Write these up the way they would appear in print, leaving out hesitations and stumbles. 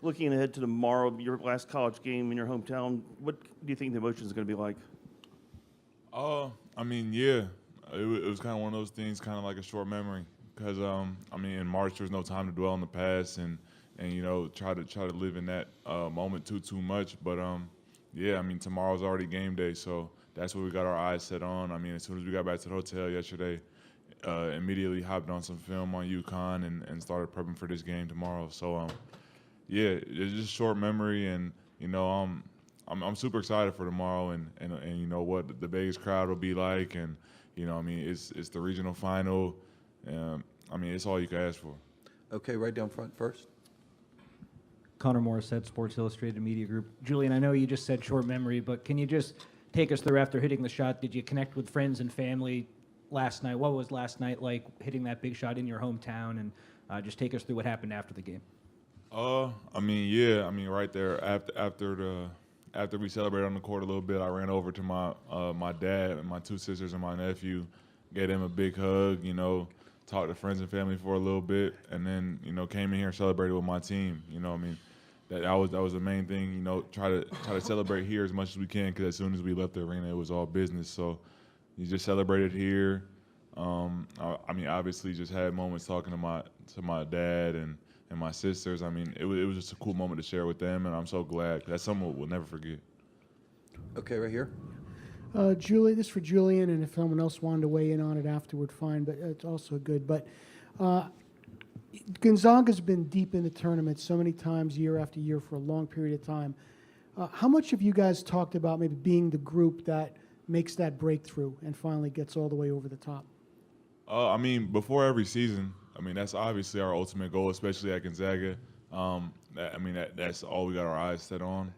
looking ahead to tomorrow, your last college game in your hometown, what do you think the emotion is going to be like? I mean, yeah, it was kind of one of those things, kind of like a short memory, because I mean, in March there was no time to dwell on the past and you know try to live in that moment too much. But yeah, I mean, tomorrow's already game day, so that's what we got our eyes set on. I mean, as soon as we got back to the hotel yesterday, immediately hopped on some film on UConn and started prepping for this game tomorrow. So yeah, it's just short memory, and you know, I'm super excited for tomorrow, and you know what the Vegas crowd will be like, and you know, I mean, it's the regional final. I mean, it's all you can ask for. Okay, right down front first. Connor Morissette, Sports Illustrated Media Group. Julian, I know you just said short memory, but can you just take us through after hitting the shot? Did you connect with friends and family last night? What was last night like, hitting that big shot in your hometown? And just take us through what happened after the game. I mean, yeah, I mean, right there after we celebrated on the court a little bit, I ran over to my dad and my two sisters and my nephew, gave them a big hug, you know, talked to friends and family for a little bit, and then, you know, came in here and celebrated with my team. You know, I mean, that was the main thing. You know, try to celebrate here as much as we can, because as soon as we left the arena, it was all business. So you just celebrated here. I mean, obviously, just had moments talking to my dad and my sisters. I mean, it was just a cool moment to share with them, and I'm so glad. That's something we'll never forget. Okay, right here. Julie, this is for Julian, and if someone else wanted to weigh in on it afterward, fine, but it's also good. But Gonzaga's been deep in the tournament so many times, year after year, for a long period of time. How much have you guys talked about maybe being the group that makes that breakthrough and finally gets all the way over the top? I mean, before every season, I mean, that's obviously our ultimate goal, especially at Gonzaga. That's all we got our eyes set on.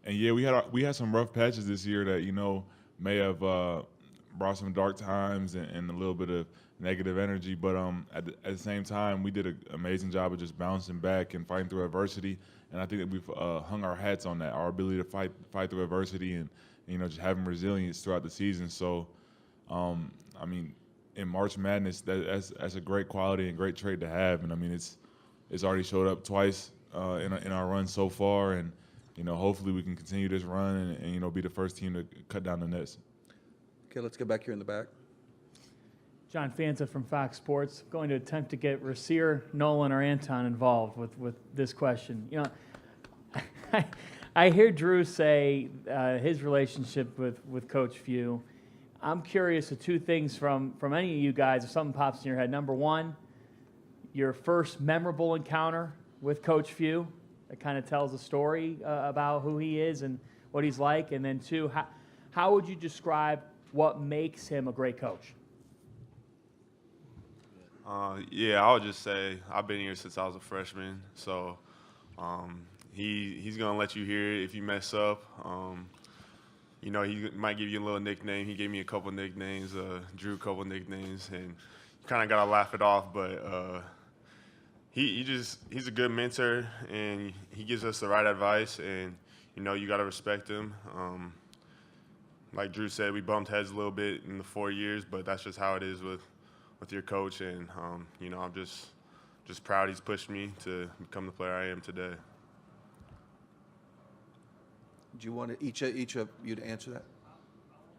And yeah, we had some rough patches this year that, you know, may have brought some dark times and a little bit of negative energy. But at the same time, we did an amazing job of just bouncing back and fighting through adversity. And I think that we've hung our hats on that, our ability to fight through adversity and you know, just having resilience throughout the season. So, I mean, in March Madness, that's a great quality and great trait to have. And I mean, it's already showed up twice in our run so far, and you know, hopefully we can continue this run and you know, be the first team to cut down the nets. Okay, let's go back here in the back. John Fanta from Fox Sports. Going to attempt to get Rasir, Nolan, or Anton involved with this question. You know, I hear Drew say his relationship with Coach Few. I'm curious of two things from any of you guys, if something pops in your head. Number one, your first memorable encounter with Coach Few that kind of tells a story about who he is and what he's like. And then two, how would you describe what makes him a great coach? Yeah, I would just say I've been here since I was a freshman, so he's gonna let you hear it if you mess up. You know, he might give you a little nickname. He gave me a couple nicknames, Drew a couple nicknames, and kind of gotta laugh it off. But he's a good mentor, and he gives us the right advice. And you know, you gotta respect him. Like Drew said, we bumped heads a little bit in the 4 years, but that's just how it is with your coach. And you know, I'm just proud he's pushed me to become the player I am today. Do you want each of you to answer that?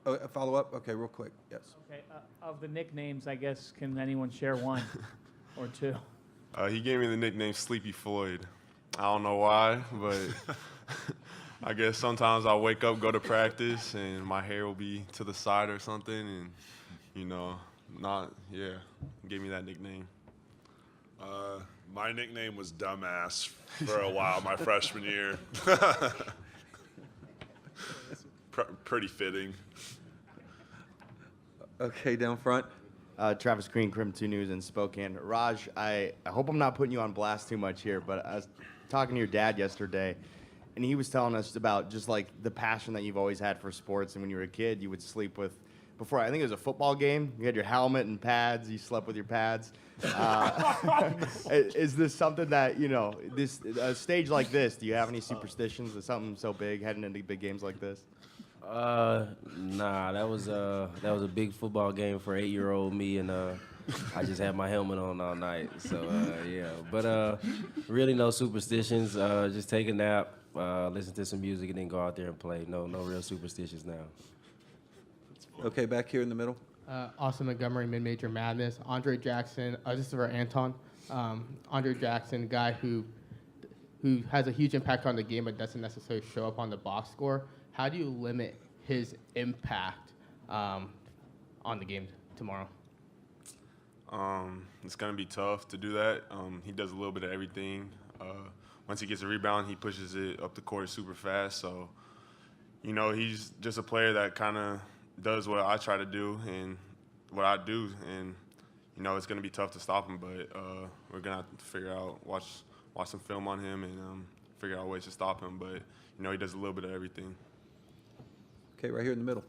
Oh, a follow-up? Okay, real quick. Yes. Okay, of the nicknames, I guess, can anyone share one or two? He gave me the nickname Sleepy Floyd. I don't know why, but I guess sometimes I'll wake up, go to practice, and my hair will be to the side or something, and, you know, he gave me that nickname. My nickname was Dumbass for a while, my freshman year. Pretty fitting. Okay, down front. Travis Green, Crim 2 News in Spokane. Raj, I hope I'm not putting you on blast too much here, but I was talking to your dad yesterday, and he was telling us about just like the passion that you've always had for sports. And when you were a kid, you would sleep with, before I think it was a football game, you had your helmet and pads, you slept with your pads. Is this something that, you know, a stage like this, do you have any superstitions with something so big heading into big games like this? Nah, that was a big football game for 8-year-old me, and I just had my helmet on all night. So yeah, but really no superstitions. Just take a nap, listen to some music, and then go out there and play. No real superstitions now. Okay, back here in the middle. Austin Montgomery, Mid-Major Madness. Andre Jackson, this is for Anton. Andre Jackson, guy who has a huge impact on the game but doesn't necessarily show up on the box score. How do you limit his impact on the game tomorrow? It's going to be tough to do that. He does a little bit of everything. Once he gets a rebound, he pushes it up the court super fast. So, he's just a player that kind of does what I try to do and what I do. And, it's going to be tough to stop him, but we're going to have to figure out, watch some film on him and figure out ways to stop him. But, he does a little bit of everything. Okay, right here in the middle.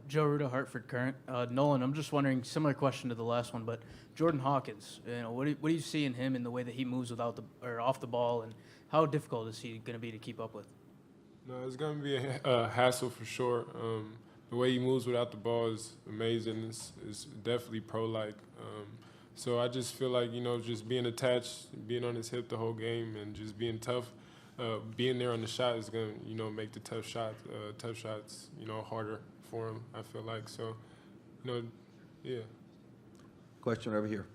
Joe Ruda, Hartford Current. Nolan, I'm just wondering, similar question to the last one, but Jordan Hawkins, what do you see in him in the way that he moves off the ball, and how difficult is he going to be to keep up with? No, it's going to be a hassle for sure. The way he moves without the ball is amazing. It's definitely pro-like. So I just feel like, just being attached, being on his hip the whole game, and just being tough, being there on the shot is going to, make the tough shots, harder for him, I feel like. So, yeah. Question over here.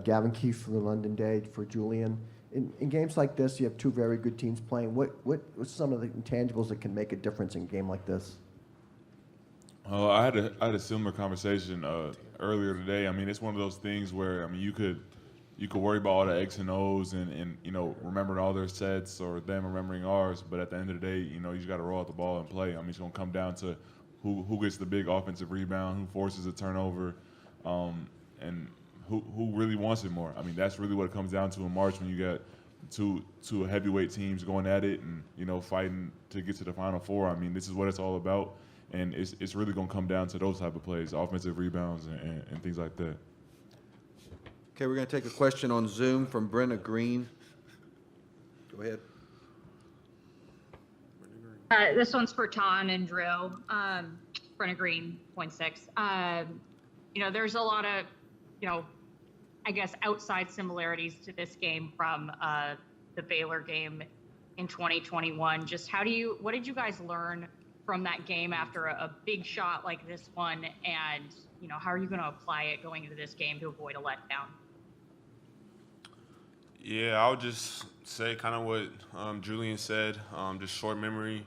Gavin Keefe from the London Day for Julian. In games like this, you have two very good teams playing. What's some of the intangibles that can make a difference in a game like this? I had a similar conversation earlier today. I mean, it's one of those things where you could worry about all the X and O's and remembering all their sets or them remembering ours, but at the end of the day, you just got to roll out the ball and play. I mean, it's gonna come down to who gets the big offensive rebound, who forces a turnover, and who really wants it more. I mean, that's really what it comes down to in March when you got two heavyweight teams going at it and fighting to get to the Final Four. I mean, this is what it's all about. And it's really going to come down to those type of plays, offensive rebounds and things like that. Okay, we're going to take a question on Zoom from Brenna Green. Go ahead. This one's for Ton and Drew. Brenna Green, point 6. There's a lot of, I guess, outside similarities to this game from the Baylor game in 2021. Just what did you guys learn from that game after a big shot like this one, and how are you going to apply it going into this game to avoid a letdown? Yeah, I would just say kind of what Julian said, just short memory.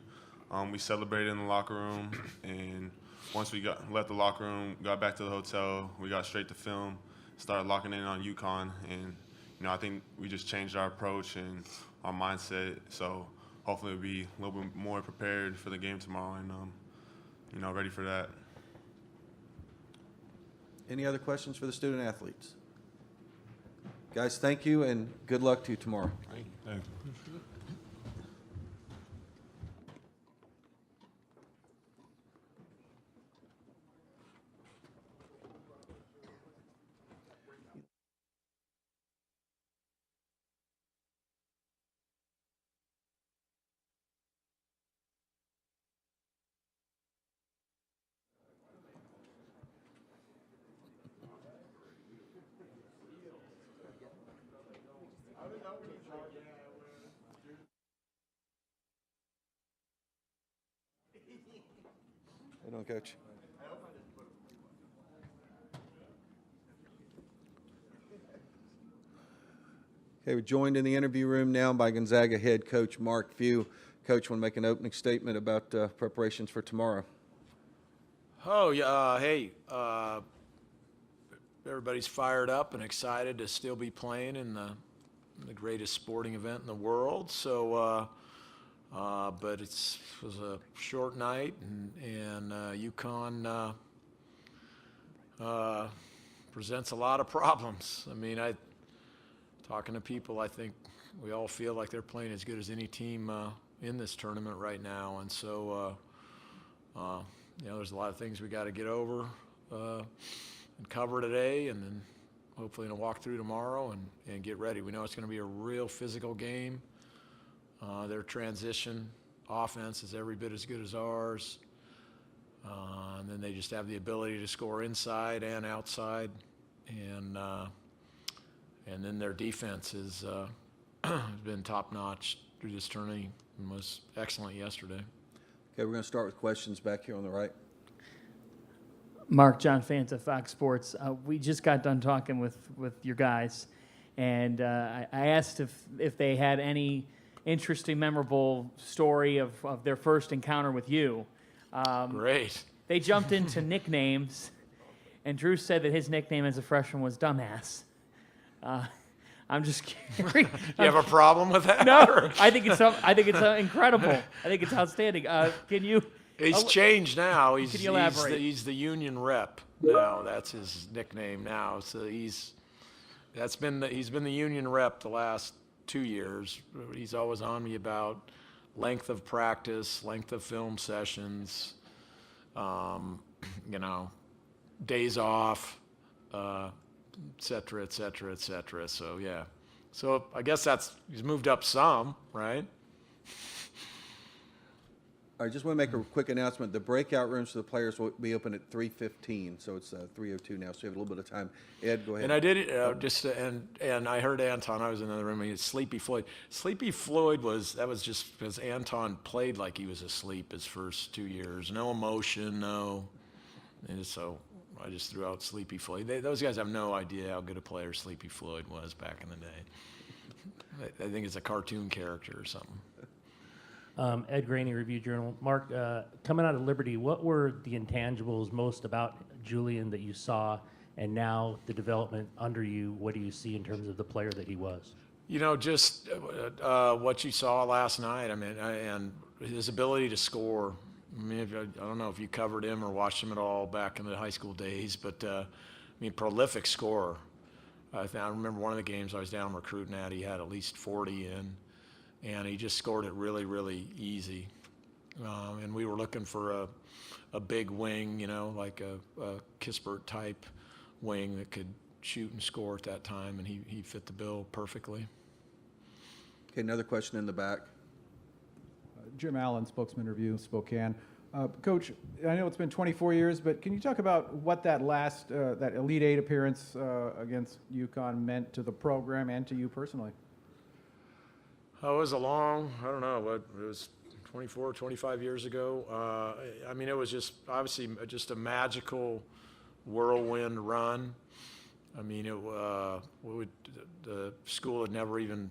We celebrated in the locker room, and once we left the locker room, got back to the hotel, we got straight to film, started locking in on UConn, and I think we just changed our approach and our mindset. So hopefully we'll be a little bit more prepared for the game tomorrow and, ready for that. Any other questions for the student athletes? Guys, thank you, and good luck to you tomorrow. Thank you. How you doing, Coach? Okay, we're joined in the interview room now by Gonzaga head coach Mark Few. Coach, want to make an opening statement about preparations for tomorrow? Oh, yeah. Hey, everybody's fired up and excited to still be playing in the greatest sporting event in the world. So, but it was a short night, and UConn presents a lot of problems. I mean, talking to people, I think we all feel like they're playing as good as any team in this tournament right now, and so there's a lot of things we got to get over and cover today, and then hopefully in a walkthrough tomorrow and get ready. We know it's going to be a real physical game. Their transition offense is every bit as good as ours. And then they just have the ability to score inside and outside. and then their defense has has been top notch through this tourney and was excellent yesterday. Okay, we're going to start with questions back here on the right. Mark, John Fanta, Fox Sports. We just got done talking with your guys, and I asked if they had any interesting, memorable story of their first encounter with you. Great. They jumped into nicknames, and Drew said that his nickname as a freshman was Dumbass. I'm just curious. You have a problem with that? No, I think it's incredible. I think it's outstanding. Can you? He's changed now. Can you elaborate? He's the union rep now. That's his nickname now. So he's been the union rep the last 2 years. He's always on me about length of practice, length of film sessions, days off, et cetera, et cetera, et cetera. So yeah. So I guess he's moved up some, right? I just want to make a quick announcement. The breakout rooms for the players will be open at 3:15, so it's 3:02 now, so you have a little bit of time. Ed, go ahead. And I did and I heard Anton. I was in another room. He had Sleepy Floyd. Sleepy Floyd was just because Anton played like he was asleep his first 2 years. No emotion, no. And so I just threw out Sleepy Floyd. Those guys have no idea how good a player Sleepy Floyd was back in the day. I think it's a cartoon character or something. Ed Graney, Review Journal. Mark, coming out of Liberty, what were the intangibles most about Julian that you saw, and now the development under you, what do you see in terms of the player that he was? Just what you saw last night, and his ability to score. I don't know if you covered him or watched him at all back in the high school days, but prolific scorer. I remember one of the games I was down recruiting at, he had at least 40 in. And he just scored it really, really easy. And we were looking for a big wing, like a Kispert type wing that could shoot and score at that time, and he fit the bill perfectly. Okay, another question in the back. Jim Allen, Spokesman Review, Spokane. Coach, I know it's been 24 years, but can you talk about what that that Elite Eight appearance against UConn meant to the program and to you personally? Oh, it was it was 24, 25 years ago. It was just obviously just a magical whirlwind run. The school had never even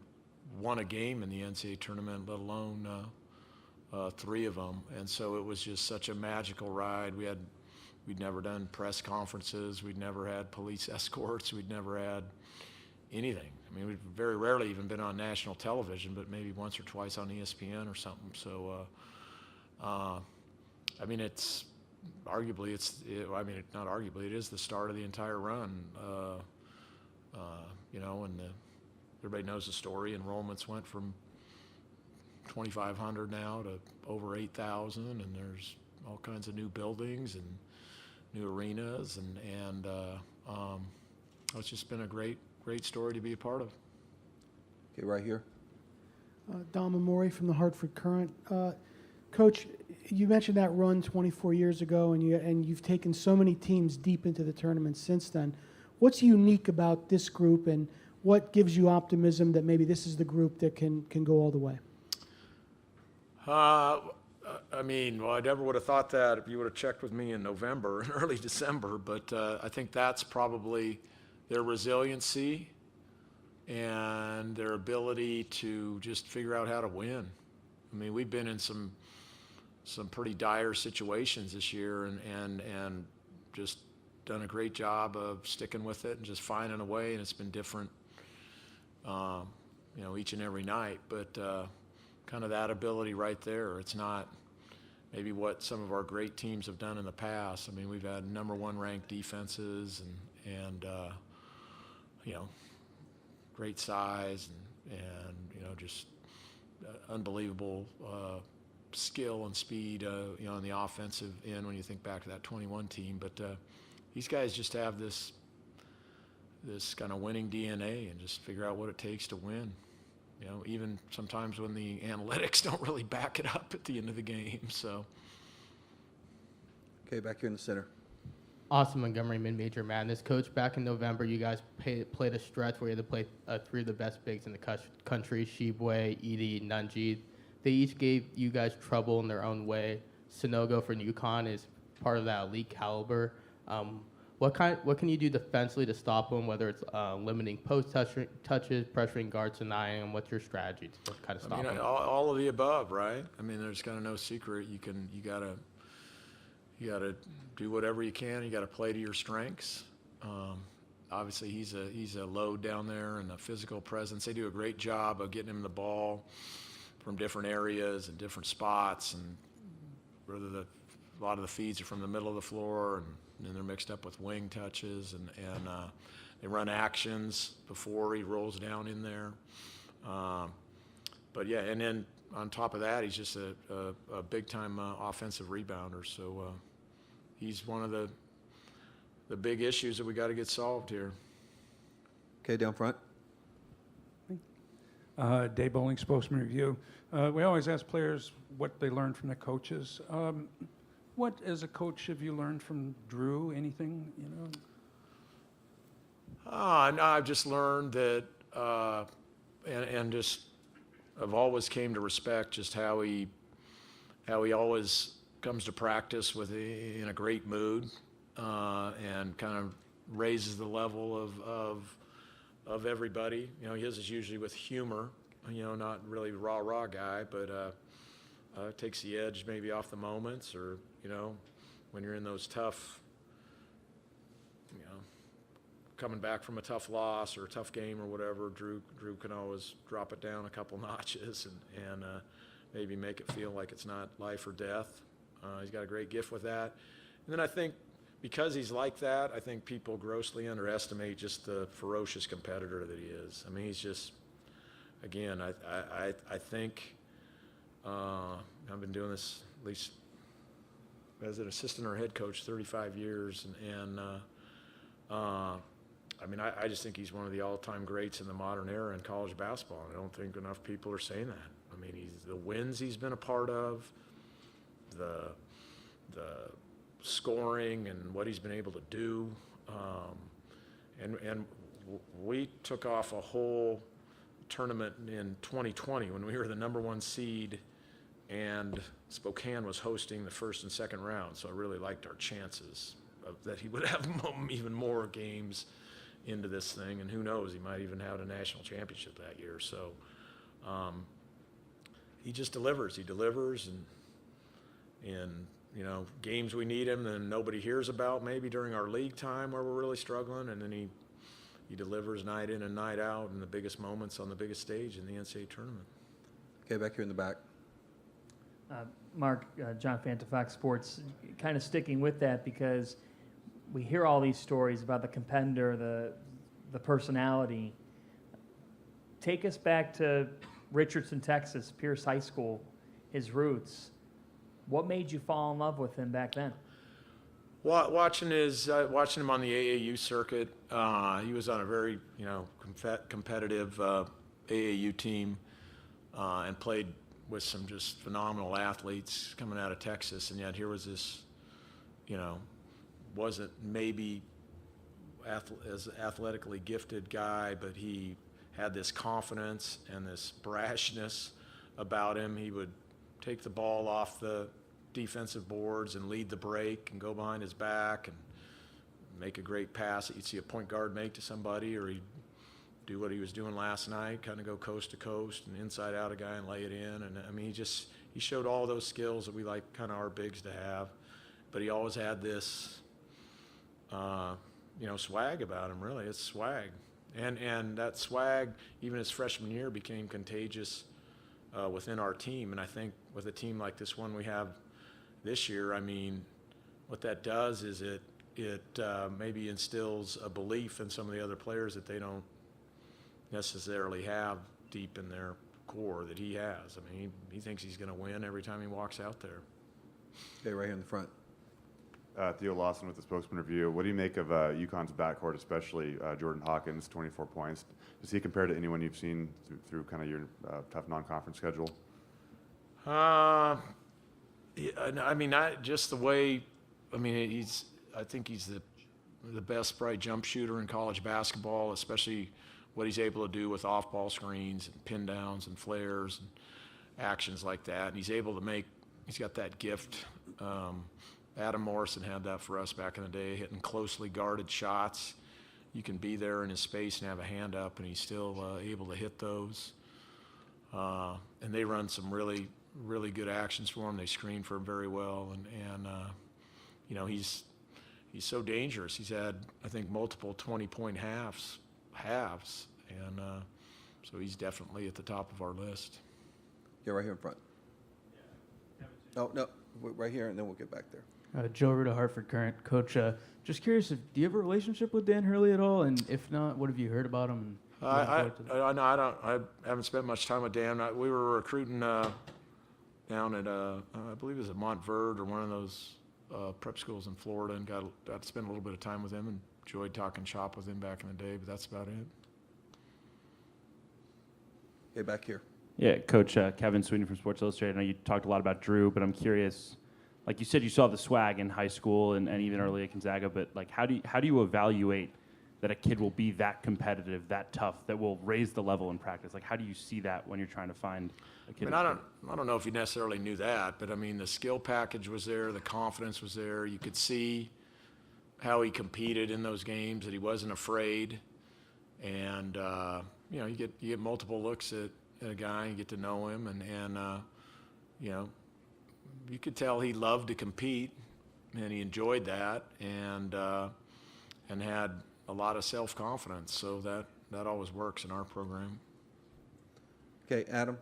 won a game in the NCAA tournament, let alone 3 of them. And so it was just such a magical ride. We'd never done press conferences. We'd never had police escorts. We'd never had anything. We've very rarely even been on national television, but maybe once or twice on ESPN or something. So, it's arguably, not arguably, it is the start of the entire run. And everybody knows the story. Enrollments went from 2,500 now to over 8,000, and there's all kinds of new buildings and new arenas, and it's just been a great story to be a part of. Okay, right here. Don Amore from the Hartford Courant. Coach, you mentioned that run 24 years ago, and you've taken so many teams deep into the tournament since then. What's unique about this group, and what gives you optimism that maybe this is the group that can go all the way? I never would have thought that if you would have checked with me in November and early December, but I think that's probably their resiliency and their ability to just figure out how to win. We've been in some pretty dire situations this year and just done a great job of sticking with it and just finding a way, and it's been different, each and every night. But kind of that ability right there, it's not maybe what some of our great teams have done in the past. We've had #1 ranked defenses and great size and just unbelievable skill and speed, on the offensive end when you think back to that 21 team. But these guys just have this kind of winning DNA and just figure out what it takes to win. Even sometimes when the analytics don't really back it up at the end of the game. So. Okay, back here in the center. Austin Montgomery Mid-Major Madness. Coach, back in November, you guys played a stretch where you had to play three of the best bigs in the country, Shibwe, Edie, Nunji. They each gave you guys trouble in their own way. Sonogo for UConn is part of that elite caliber. What can you do defensively to stop them, whether it's limiting post touches, pressuring guards, denying them? What's your strategy to kind of stop them? All of the above, right? I mean, there's kind of no secret. You gotta do whatever you can. You gotta play to your strengths. Obviously, he's a load down there and a physical presence. They do a great job of getting him the ball from different areas and different spots, and whether a lot of the feeds are from the middle of the floor, and they're mixed up with wing touches, and they run actions before he rolls down in there. But yeah, and then on top of that, he's just a big-time offensive rebounder. So he's one of the big issues that we got to get solved here. Okay, down front. Dave Bowling, Spokesman Review. We always ask players what they learned from their coaches. What, as a coach, have you learned from Drew? Anything, you know? No, I've just learned that, and just I've always came to respect just how he always comes to practice in a great mood, and kind of raises the level of everybody. You know, his is usually with humor. You know, not really rah guy, but takes the edge maybe off the moments, or you know, when you're in those tough, you know, coming back from a tough loss or a tough game or whatever, Drew can always drop it down a couple notches and maybe make it feel like it's not life or death. He's got a great gift with that. And then I think because he's like that, I think people grossly underestimate just the ferocious competitor that he is. I mean, he's just, again, I think I've been doing this at least as an assistant or head coach 35 years, and I mean, I just think he's one of the all-time greats in the modern era in college basketball. I don't think enough people are saying that. I mean, the wins he's been a part of, the scoring and what he's been able to do, and we took off a whole tournament in 2020 when we were the #1 seed, and Spokane was hosting the first and second round. So I really liked our chances that he would have even more games into this thing, and who knows, he might even have a national championship that year. So he just delivers. He delivers, and you know, games we need him and nobody hears about maybe during our league time where we're really struggling, and then he delivers night in and night out in the biggest moments on the biggest stage in the NCAA tournament. Okay, back here in the back. Mark, John Fanta, Fox Sports, kind of sticking with that because we hear all these stories about the competitor, the personality. Take us back to Richardson, Texas, Pierce High School, his roots. What made you fall in love with him back then? Watching him on the AAU circuit, he was on a very competitive AAU team, and played with some just phenomenal athletes coming out of Texas, and yet here was this, wasn't maybe as athletically gifted guy, but he had this confidence and this brashness about him. He would take the ball off the defensive boards and lead the break and go behind his back and make a great pass that you'd see a point guard make to somebody, or he'd do what he was doing last night, kind of go coast to coast and inside out a guy and lay it in. And I mean, he showed all those skills that we like kind of our bigs to have, but he always had this, swag about him. Really, it's swag, and that swag, even his freshman year, became contagious within our team. And I think with a team like this one we have this year, I mean, what that does is it maybe instills a belief in some of the other players that they don't necessarily have deep in their core that he has. I mean, he thinks he's going to win every time he walks out there. Okay, right here in the front. Theo Lawson with the Spokesman Review. What do you make of UConn's backcourt, especially Jordan Hawkins, 24 points? Does he compare to anyone you've seen through kind of your tough non-conference schedule? I mean, just the way. I mean, I think he's the best probably jump shooter in college basketball, especially what he's able to do with off-ball screens and pin downs and flares and actions like that. And he's able to he's got that gift. Adam Morrison had that for us back in the day, hitting closely guarded shots. You can be there in his space and have a hand up, and he's still able to hit those. And they run some really, really good actions for him. They screen for him very well, and you know, he's so dangerous. He's had, I think, multiple 20-point halves, and so he's definitely at the top of our list. Yeah, right here in front. Oh, no, right here, and then we'll get back there. Joe Ruda, Hartford Current. Coach, just curious, do you have a relationship with Dan Hurley at all? And if not, what have you heard about him? I haven't spent much time with Dan. We were recruiting down at, I believe it was at Montverde or one of those prep schools in Florida, and got to spend a little bit of time with him and enjoyed talking shop with him back in the day, but that's about it. Okay, back here. Yeah, Coach Kevin Sweeney from Sports Illustrated. I know you talked a lot about Drew, but I'm curious, like you said, you saw the swag in high school and even early at Gonzaga, but like how do you evaluate that a kid will be that competitive, that tough, that will raise the level in practice? Like how do you see that when you're trying to find a kid? I mean, I don't know if he necessarily knew that, but I mean, the skill package was there, the confidence was there. You could see how he competed in those games, that he wasn't afraid. And, you know, you get multiple looks at a guy, you get to know him, and you know, you could tell he loved to compete, and he enjoyed that, and had a lot of self-confidence. So that always works in our program. Okay, Adam.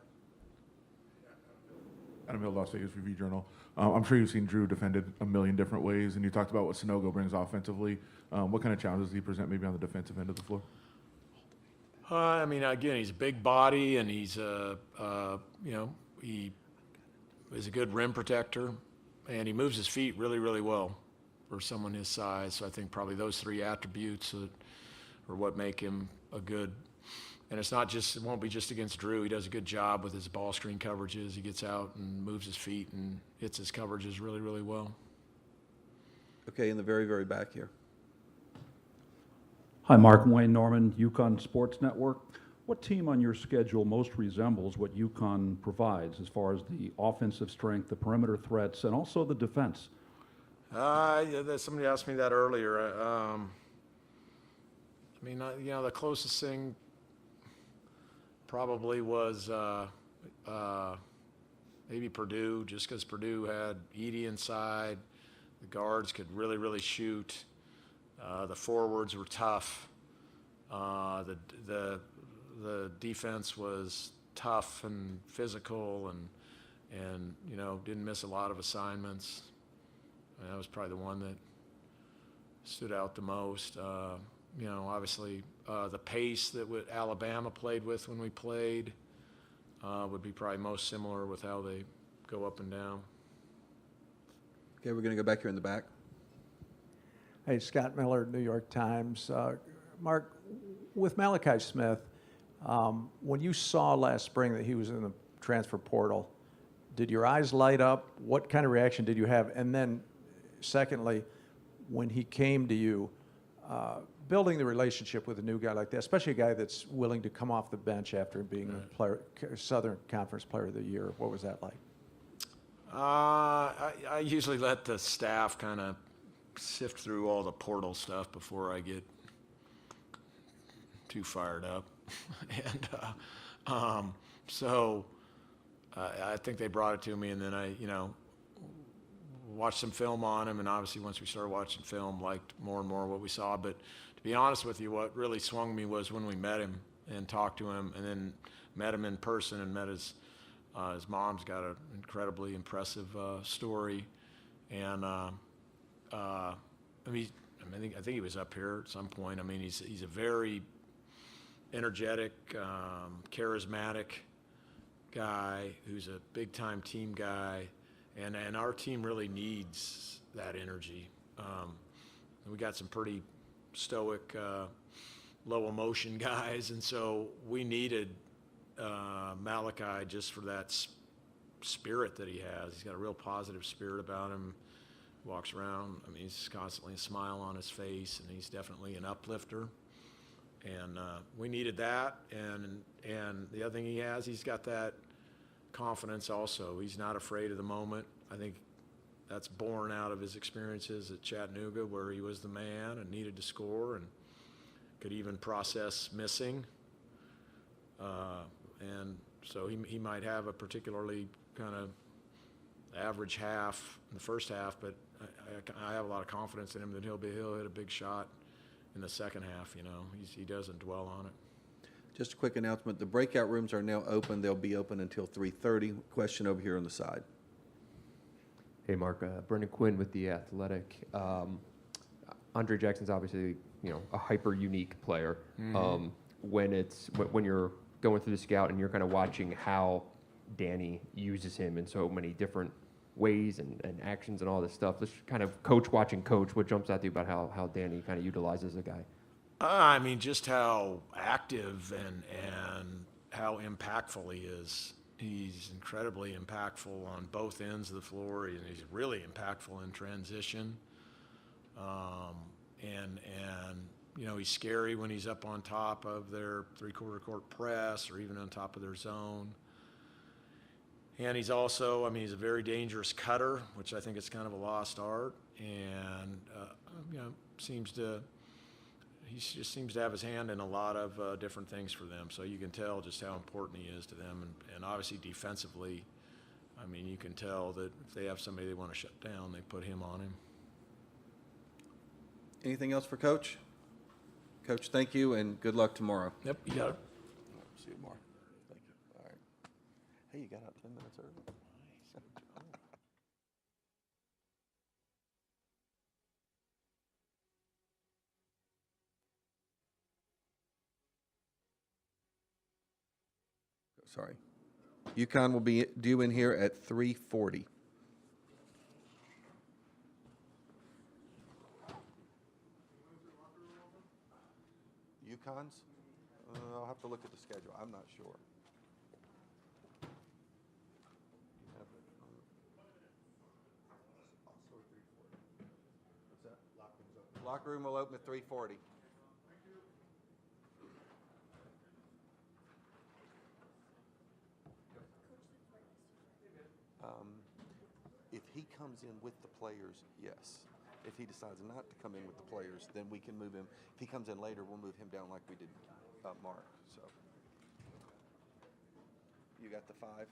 Adam Hill, Las Vegas Review-Journal. I'm sure you've seen Drew defended a million different ways, and you talked about what Sonogo brings offensively. What kind of challenges does he present maybe on the defensive end of the floor? I mean, again, he's a big body, and he's you know, he is a good rim protector, and he moves his feet really, really well for someone his size. So I think probably those three attributes are what make him a good. And it won't be just against Drew. He does a good job with his ball screen coverages. He gets out and moves his feet and hits his coverages really, really well. Okay, in the very, very back here. Hi, Mark Wayne Norman, UConn Sports Network. What team on your schedule most resembles what UConn provides as far as the offensive strength, the perimeter threats, and also the defense? Yeah, somebody asked me that earlier. I mean, you know, the closest thing probably was maybe Purdue, just because Purdue had Edey inside. The guards could really, really shoot. The forwards were tough. The defense was tough and physical, and you know, didn't miss a lot of assignments. And that was probably the one that stood out the most. You know, obviously the pace that Alabama played with when we played would be probably most similar with how they go up and down. Okay, we're going to go back here in the back. Hey, Scott Miller, New York Times. Mark, with Malachi Smith, when you saw last spring that he was in the transfer portal, did your eyes light up? What kind of reaction did you have? And then, secondly, when he came to you, building the relationship with a new guy like that, especially a guy that's willing to come off the bench after being a Southern Conference Player of the Year, what was that like? I usually let the staff kind of sift through all the portal stuff before I get too fired up. And so I think they brought it to me, and then I, you know, watched some film on him, and obviously once we started watching film, liked more and more what we saw. But to be honest with you, what really swung me was when we met him and talked to him, and then met him in person and met his mom's got an incredibly impressive story. And I mean, I think he was up here at some point. I mean, he's a very energetic, charismatic guy who's a big-time team guy, and our team really needs that energy. We got some pretty stoic, low emotion guys, and so we needed Malachi just for that spirit that he has. He's got a real positive spirit about him. walks around. I mean, he's constantly a smile on his face, and he's definitely an uplifter. And we needed that. And the other thing he has, he's got that confidence also. He's not afraid of the moment. I think that's born out of his experiences at Chattanooga, where he was the man and needed to score and could even process missing. And so he might have a particularly kind of average half in the first half, but I have a lot of confidence in him that he'll hit a big shot in the second half. You know, he doesn't dwell on it. Just a quick announcement, the breakout rooms are now open. They'll be open until 3:30. Question over here on the side. Hey, Mark. Brendan Quinn with The Athletic. Andre Jackson's obviously, a hyper unique player. Mhm. When you're going through the scout and you're kind of watching how Danny uses him in so many different ways and actions and all this stuff, this kind of coach watching coach, what jumps out to you about how Danny kind of utilizes a guy? I mean, just how active and how impactful he is. He's incredibly impactful on both ends of the floor, and he's really impactful in transition. He's scary when he's up on top of their three-quarter court press or even on top of their zone. And he's also, he's a very dangerous cutter, which I think is kind of a lost art, and he just seems to have his hand in a lot of different things for them. So you can tell just how important he is to them. And obviously defensively, you can tell that if they have somebody they want to shut down, they put him on him. Anything else for Coach? Coach, thank you, and good luck tomorrow. Yep, you got it. See you tomorrow. Thank you. All right. Hey, you got out 10 minutes early. Sorry. UConn will be due in here at 3:40. UConn's? I'll have to look at the schedule. I'm not sure. What's that? Locker room will open at 3:40. If he comes in with the players, yes. If he decides not to come in with the players, then we can move him. If he comes in later, we'll move him down like we did Mark. So, you got the 5?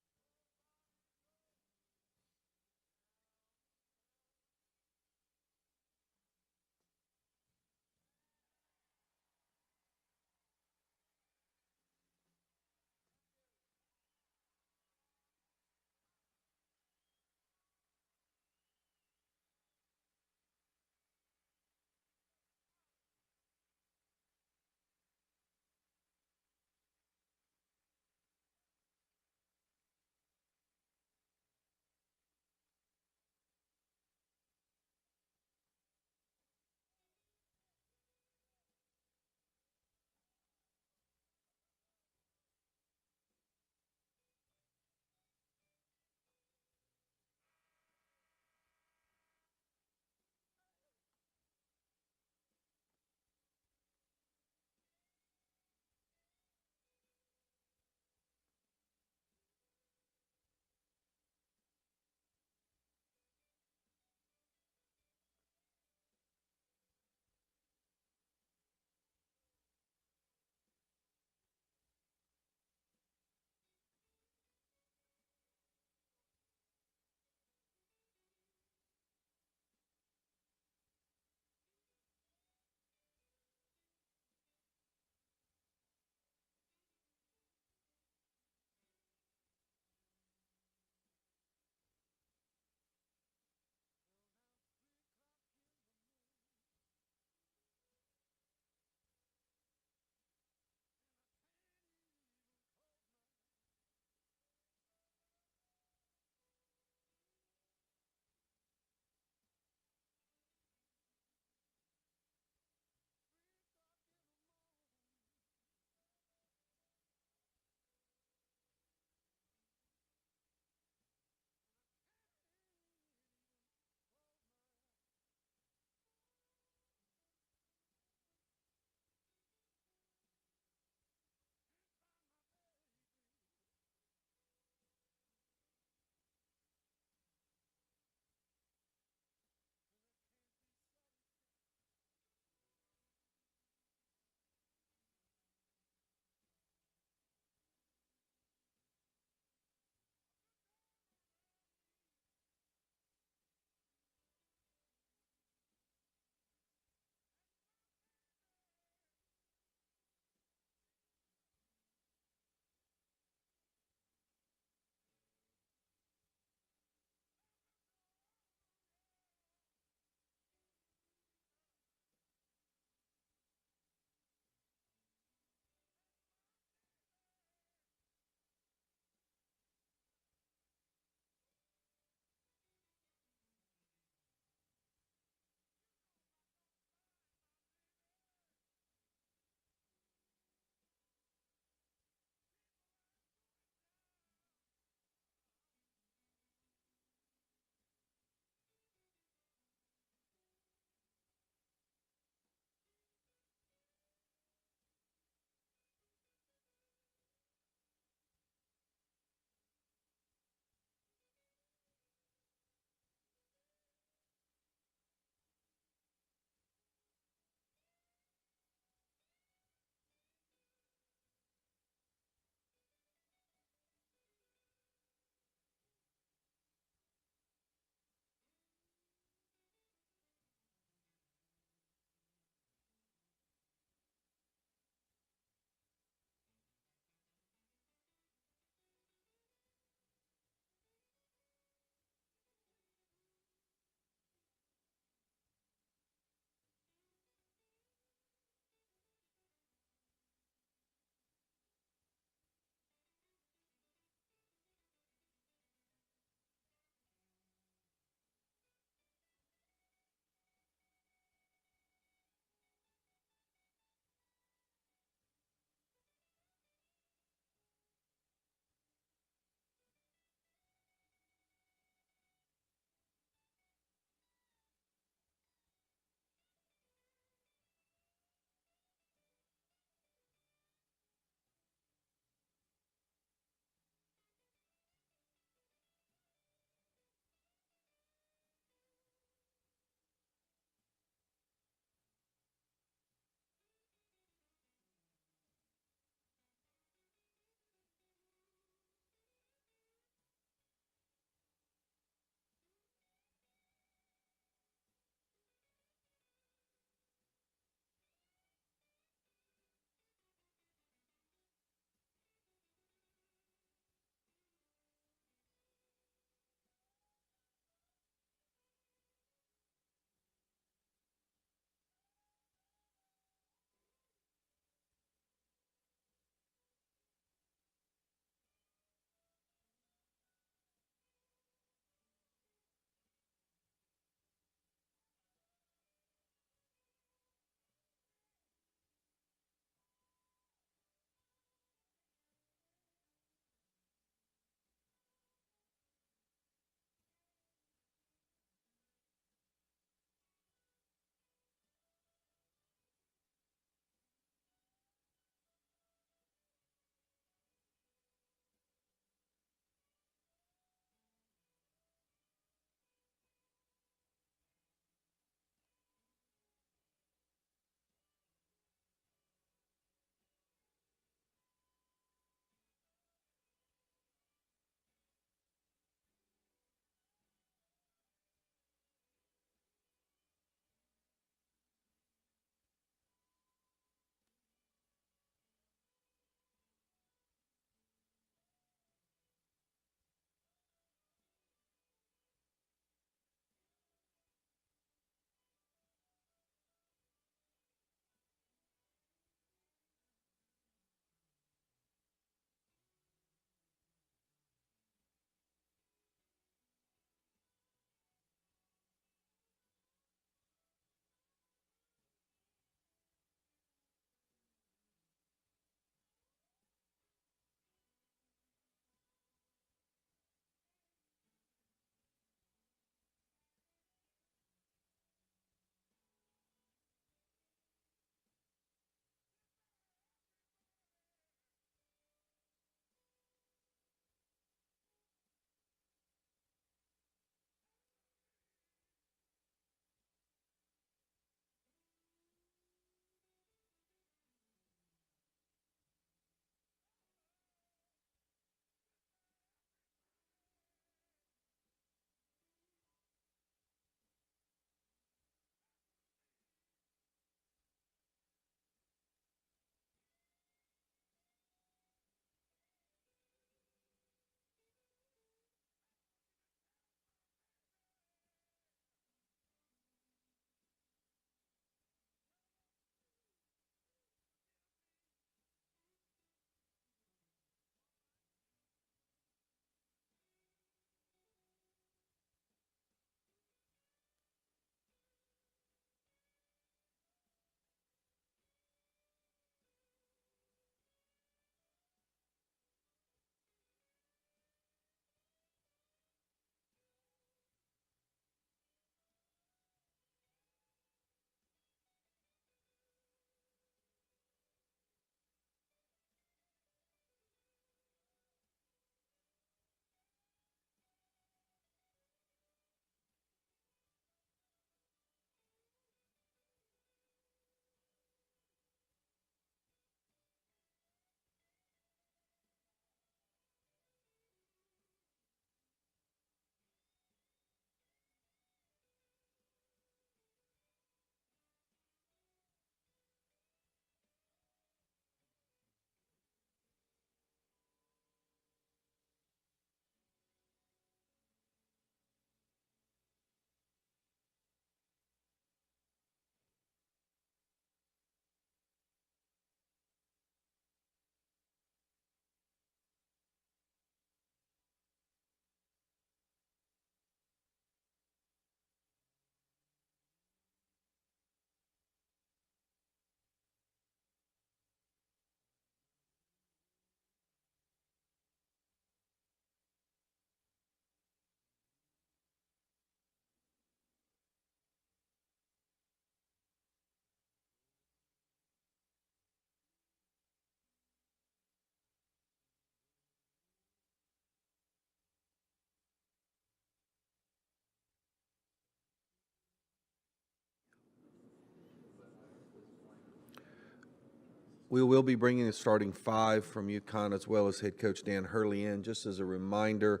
We will be bringing the starting 5 from UConn as well as head coach Dan Hurley in. Just as a reminder,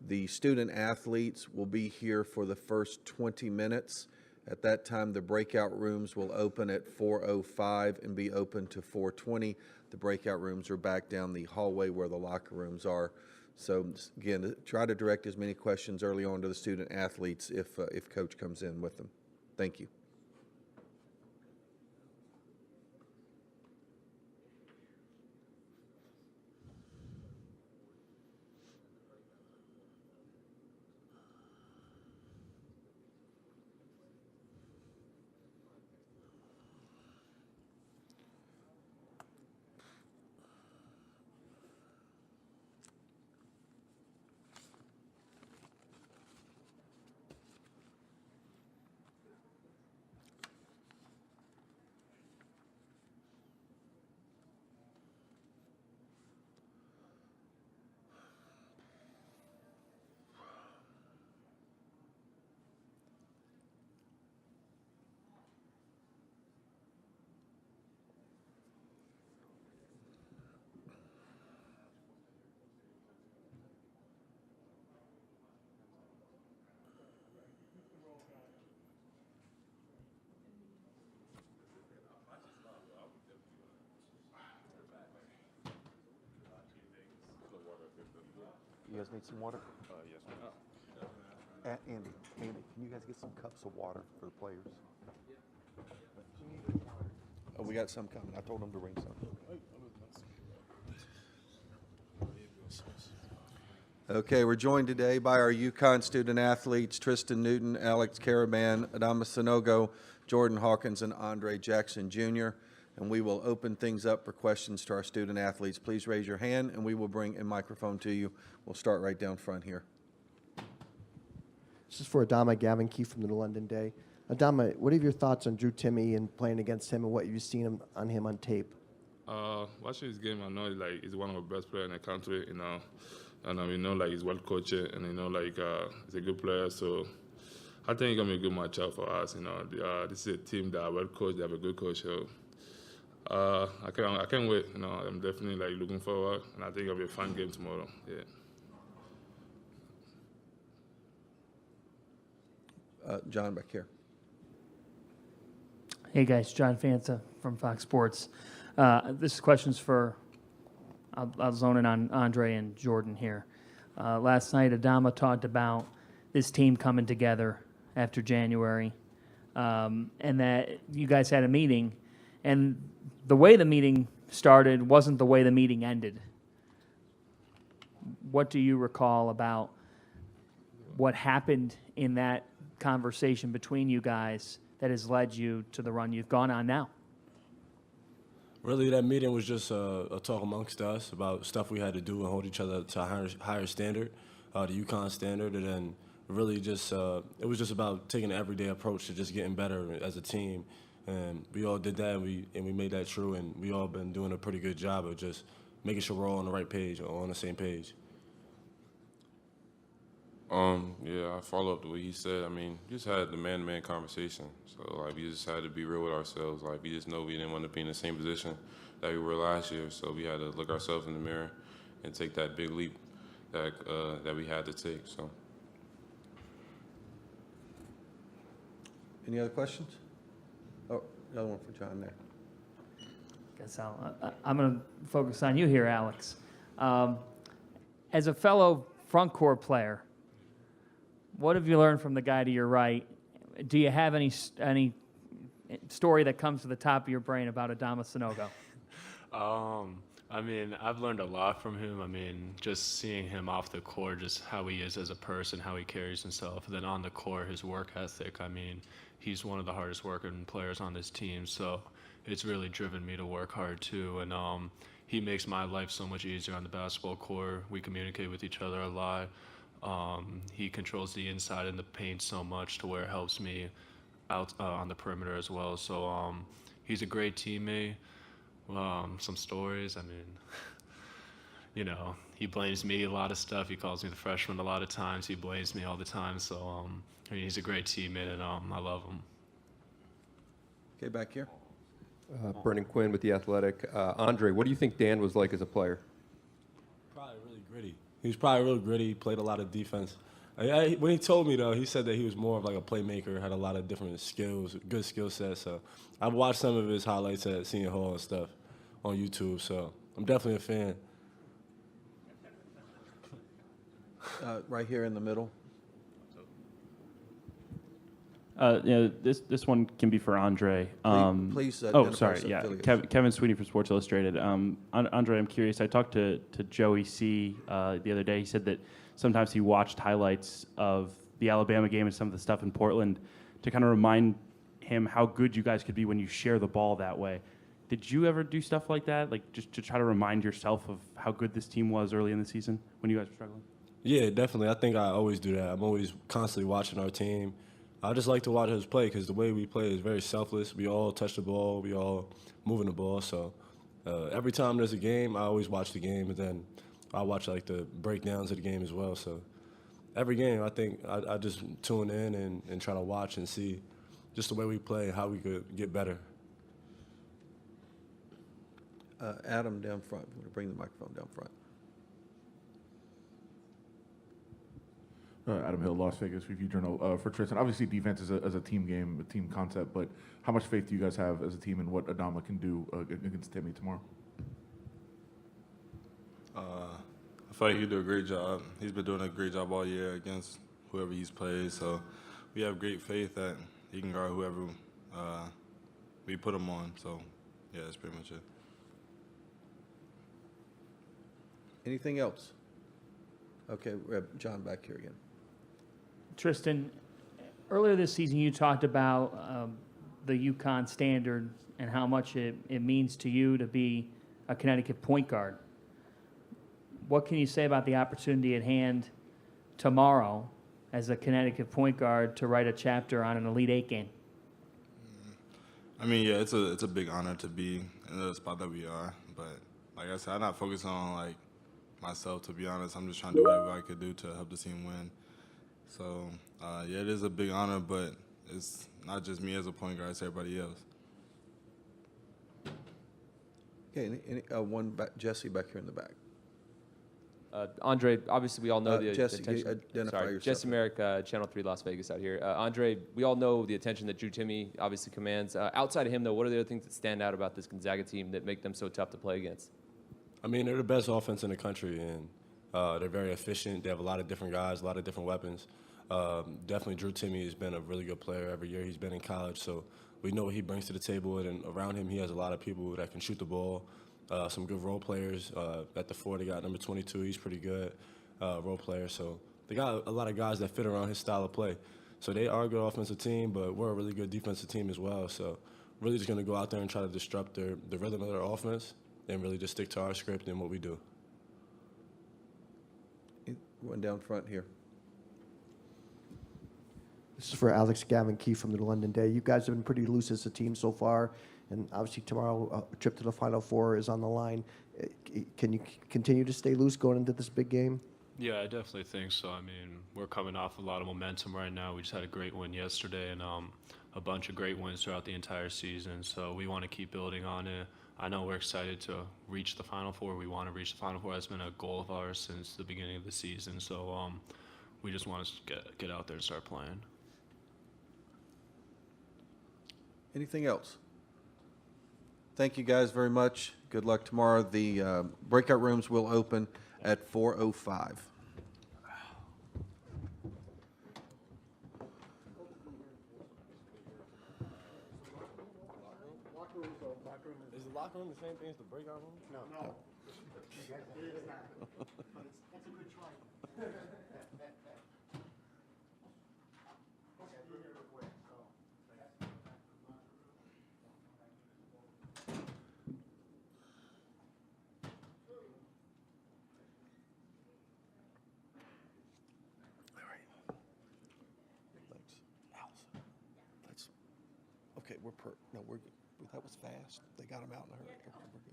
the student athletes will be here for the first 20 minutes. At that time, the breakout rooms will open at 4:05 and be open to 4:20. The breakout rooms are back down the hallway where the locker rooms are. So again, try to direct as many questions early on to the student athletes if coach comes in with them. Thank you. You guys need some water? Yes. Andy, can you guys get some cups of water for the players? Oh, we got some coming. I told them to bring some. Okay, we're joined today by our UConn student athletes, Tristan Newton, Alex Caraban, Adama Sanogo, Jordan Hawkins, and Andre Jackson Jr., and we will open things up for questions to our student athletes. Please raise your hand, and we will bring a microphone to you. We'll start right down front here. This is for Adama Gavin Key from the New London Day. Adama, what are your thoughts on Drew Timme and playing against him and what you've seen on him on tape? Watching his game, I know like he's one of the best players in the country, you know, and we know like he's well coached and you know like he's a good player. So I think it's gonna be a good matchup for us. You know, this is a team that are well coached. They have a good coach. So I can't wait. You know, I'm definitely like looking forward, and I think it'll be a fun game tomorrow. Yeah. John back here. Hey guys, John Fanta from Fox Sports. This question's for, I'll zone in on Andre and Jordan here. Last night, Adama talked about this team coming together after January, and that you guys had a meeting, and the way the meeting started wasn't the way the meeting ended. What do you recall about what happened in that conversation between you guys that has led you to the run you've gone on now? Really, that meeting was just a talk amongst us about stuff we had to do and hold each other to a higher standard, the UConn standard, and then really just it was just about taking an everyday approach to just getting better as a team. And we all did that, and we made that true, and we all been doing a pretty good job of just making sure we're all on the right page or on the same page. Yeah, I follow up to what he said. I mean, just had the man-to-man conversation. So, like, we just had to be real with ourselves. Like, we just know we didn't want to be in the same position that we were last year. So we had to look ourselves in the mirror and take that big leap that we had to take. So. Any other questions? Oh, another one for John there. Guess I'm going to focus on you here, Alex. As a fellow front court player, what have you learned from the guy to your right? Do you have any story that comes to the top of your brain about Adama Sanogo? I mean, I've learned a lot from him. I mean, just seeing him off the court, just how he is as a person, how he carries himself. And then on the court, his work ethic. I mean, he's one of the hardest working players on this team. So it's really driven me to work hard too. And he makes my life so much easier on the basketball court. We communicate with each other a lot. He controls the inside and the paint so much to where it helps me out on the perimeter as well. So he's a great teammate. Some stories, I mean, you know, he blames me a lot of stuff. He calls me the freshman a lot of times. He blames me all the time. So I mean, he's a great teammate, and I love him. Okay, back here. Brendan Quinn with The Athletic. Andre, what do you think Dan was like as a player? Probably really gritty. He was probably real gritty. Played a lot of defense. When he told me though, he said that he was more of like a playmaker, had a lot of different skills, good skill sets. So I've watched some of his highlights at Senior Hall and stuff on YouTube. So I'm definitely a fan. Right here in the middle. This one can be for Andre. Please oh, identify sorry. yourself, Yeah, affiliation. Kevin Sweeney from Sports Illustrated. Andre, I'm curious. I talked to Joey C. The other day. He said that sometimes he watched highlights of the Alabama game and some of the stuff in Portland to kind of remind him how good you guys could be when you share the ball that way. Did you ever do stuff like that, like just to try to remind yourself of how good this team was early in the season when you guys were struggling? Yeah, definitely. I think I always do that. I'm always constantly watching our team. I just like to watch us play because the way we play is very selfless. We all touch the ball. We all moving the ball. So every time there's a game, I always watch the game, and then I watch like the breakdowns of the game as well. So every game, I think I just tune in and try to watch and see just the way we play and how we could get better. Adam down front. We're going to bring the microphone down front. Adam Hill, Las Vegas Review-Journal. For Tristan, obviously defense is a team game, a team concept, but how much faith do you guys have as a team in what Adama can do against Timmy tomorrow? I feel like he'll do a great job. He's been doing a great job all year against whoever he's played, so we have great faith that he can guard whoever we put him on. So, yeah, that's pretty much it. Anything else? Okay, we have John back here again. Tristan, earlier this season you talked about the UConn standard and how much it means to you to be a Connecticut point guard. What can you say about the opportunity at hand tomorrow as a Connecticut point guard to write a chapter on an Elite Eight game? I mean, yeah, it's a big honor to be in the spot that we are. But like I said, I'm not focused on like myself, to be honest. I'm just trying to do whatever I could do to help the team win. So, yeah, it is a big honor, but it's not just me as a point guard, it's everybody else. Okay, Jesse back here in the back. Andre, obviously we all know the Jesse, attention. identify yourself. Jesse Merrick, Channel 3 Las Vegas out here. Andre, we all know the attention that Drew Timme obviously commands. Outside of him, though, what are the other things that stand out about this Gonzaga team that make them so tough to play against? I mean, they're the best offense in the country, and they're very efficient. They have a lot of different guys, a lot of different weapons. Definitely Drew Timme has been a really good player every year he's been in college, so we know what he brings to the table, and around him he has a lot of people that can shoot the ball, some good role players. At the 4, they got number 22. He's pretty good role player, so they got a lot of guys that fit around his style of play. So they are a good offensive team, but we're a really good defensive team as well. So really just going to go out there and try to disrupt the rhythm of their offense and really just stick to our script and what we do. One down front here. This is for Alex Gavin Key from the London Day. You guys have been pretty loose as a team so far, and obviously tomorrow a trip to the Final Four is on the line. Can you continue to stay loose going into this big game? Yeah, I definitely think so. I mean, we're coming off a lot of momentum right now. We just had a great win yesterday and a bunch of great wins throughout the entire season. So we want to keep building on it. I know we're excited to reach the Final Four. We want to reach the Final Four. That's been a goal of ours since the beginning of the season. So we just want to get out there and start playing. Anything else? Thank you guys very much. Good luck tomorrow. The breakout rooms will open at 4:05. Is the locker room the same thing as the breakout room? No. That's a good try. Okay, we're good. That was fast. They got him out in a hurry. Okay, we're good.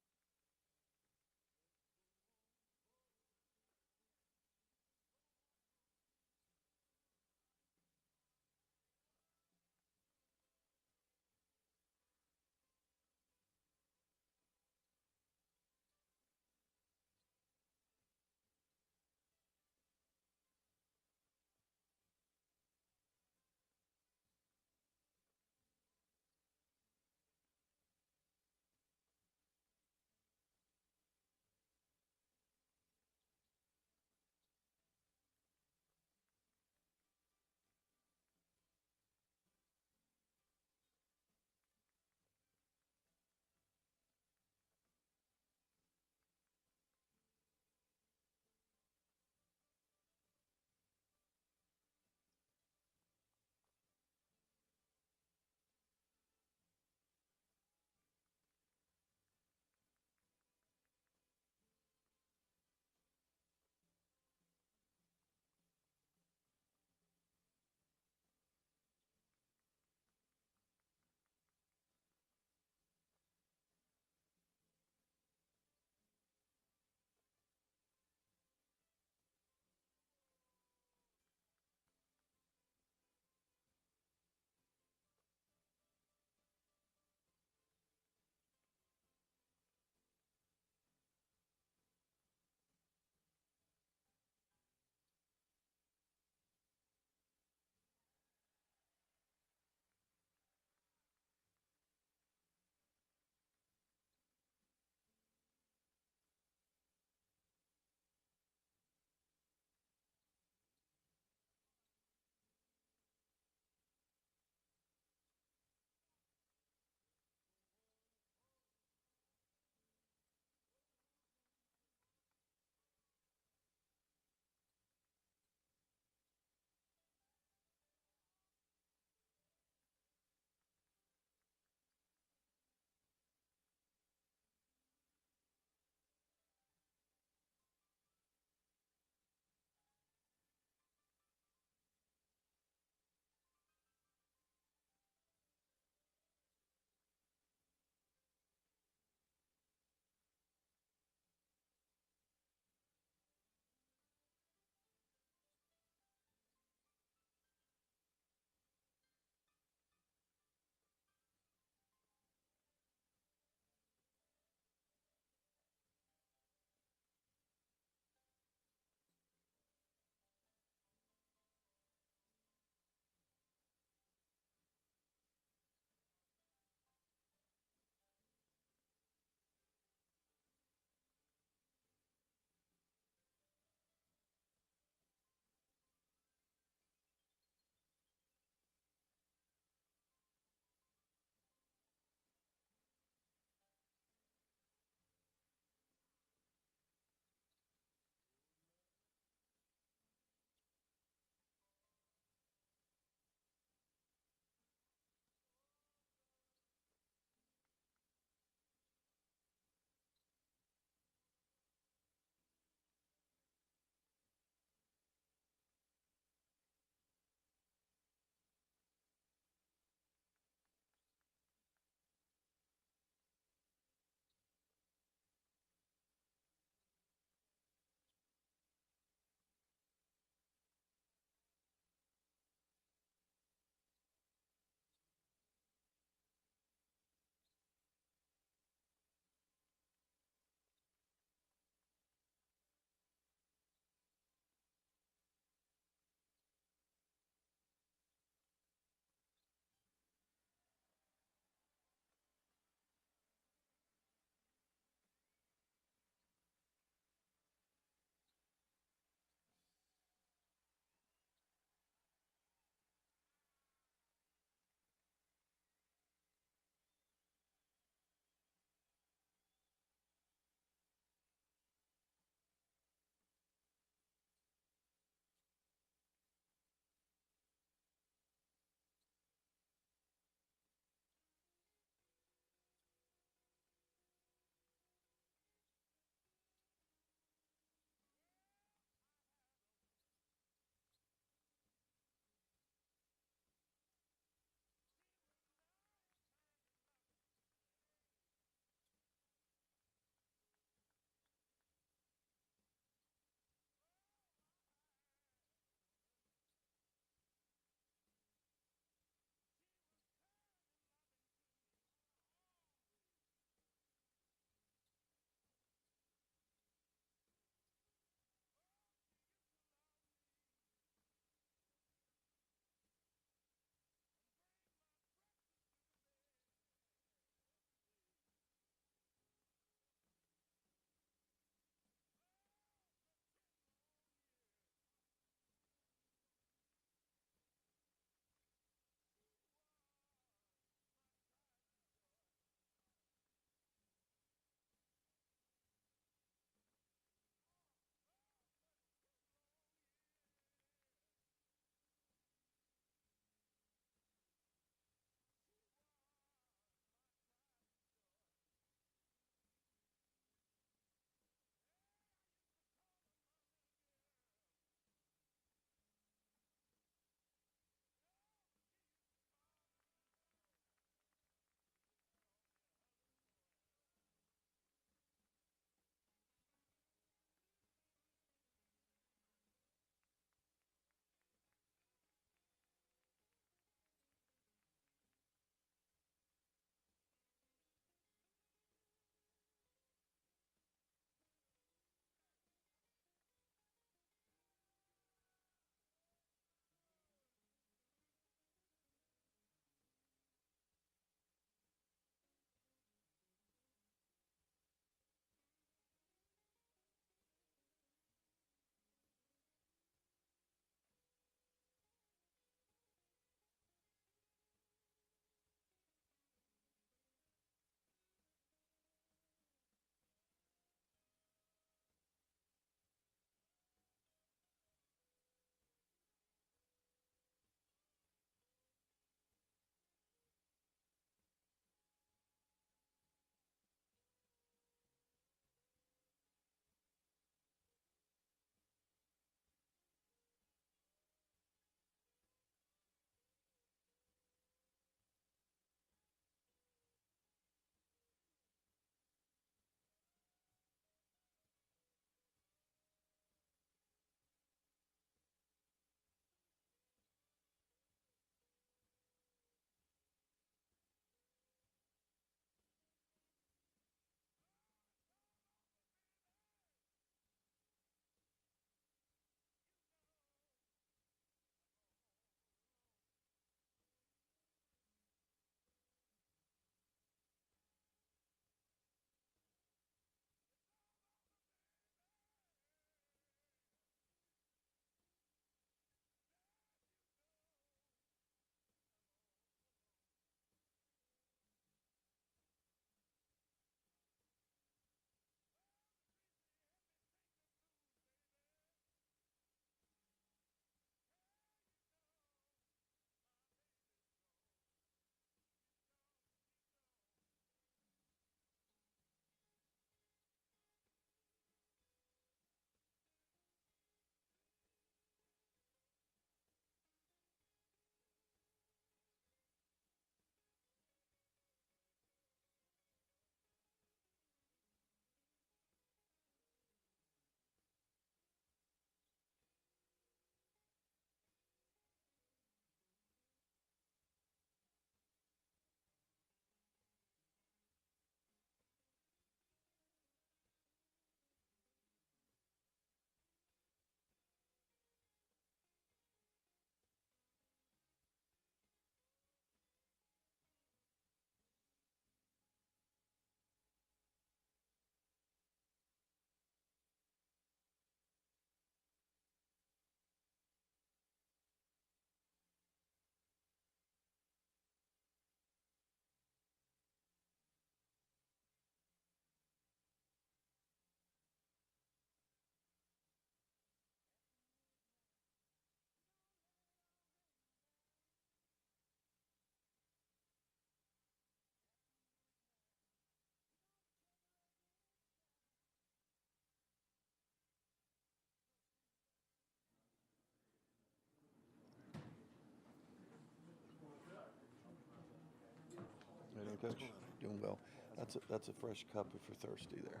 morning, Coach. Doing well. That's a fresh cup if you're thirsty there.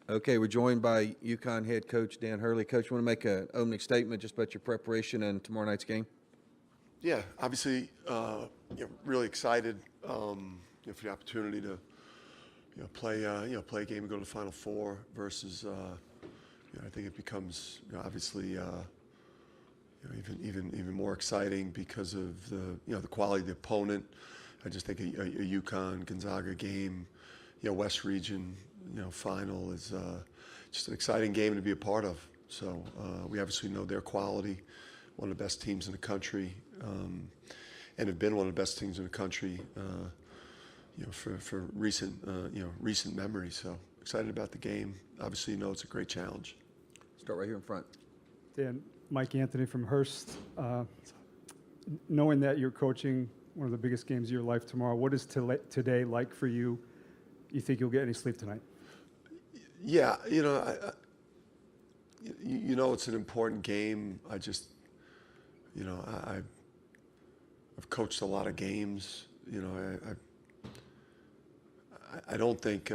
Okay, we're joined by UConn head coach Dan Hurley. Coach, you want to make an opening statement just about your preparation and tomorrow night's game? Yeah, obviously, really excited for the opportunity to play a game and go to the Final Four versus I think it becomes obviously even more exciting because of the quality of the opponent. I just think a UConn Gonzaga game, West Region final is just an exciting game to be a part of. So we obviously know their quality, one of the best teams in the country, and have been one of the best teams in the country, for recent memory. So excited about the game. Obviously, it's a great challenge. Start right here in front. Dan, Mike Anthony from Hearst. Knowing that you're coaching one of the biggest games of your life tomorrow, what is today like for you? You think you'll get any sleep tonight? Yeah, it's an important game. I just, I've coached a lot of games. I don't think,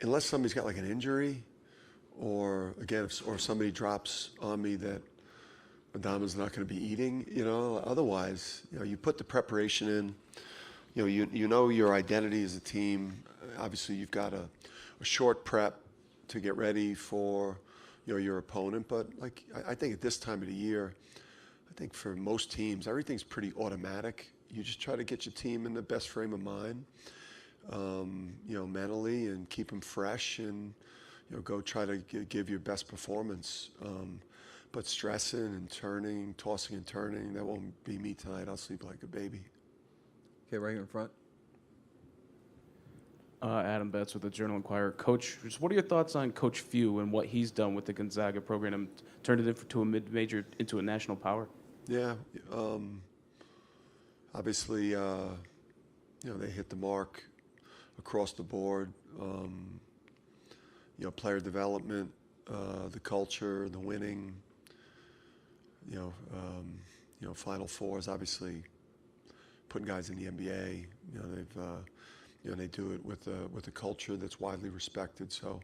unless somebody's got like an injury, or again, if somebody drops on me that Adama's not going to be eating, otherwise, you put the preparation in. You know your identity as a team. Obviously, you've got a short prep to get ready for your opponent. But I think at this time of the year, I think for most teams, everything's pretty automatic. You just try to get your team in the best frame of mind, mentally, and keep them fresh, and go try to give your best performance. But stressing and turning, tossing and turning, that won't be me tonight. I'll sleep like a baby. Okay, right here in front. Adam Betts with the Journal Inquirer. Coach, just what are your thoughts on Coach Few and what he's done with the Gonzaga program and turned it into a mid-major, into a national power? Yeah, obviously, they hit the mark across the board. Player development, the culture, the winning. Final Fours, obviously, putting guys in the NBA. They do it with a culture that's widely respected. So,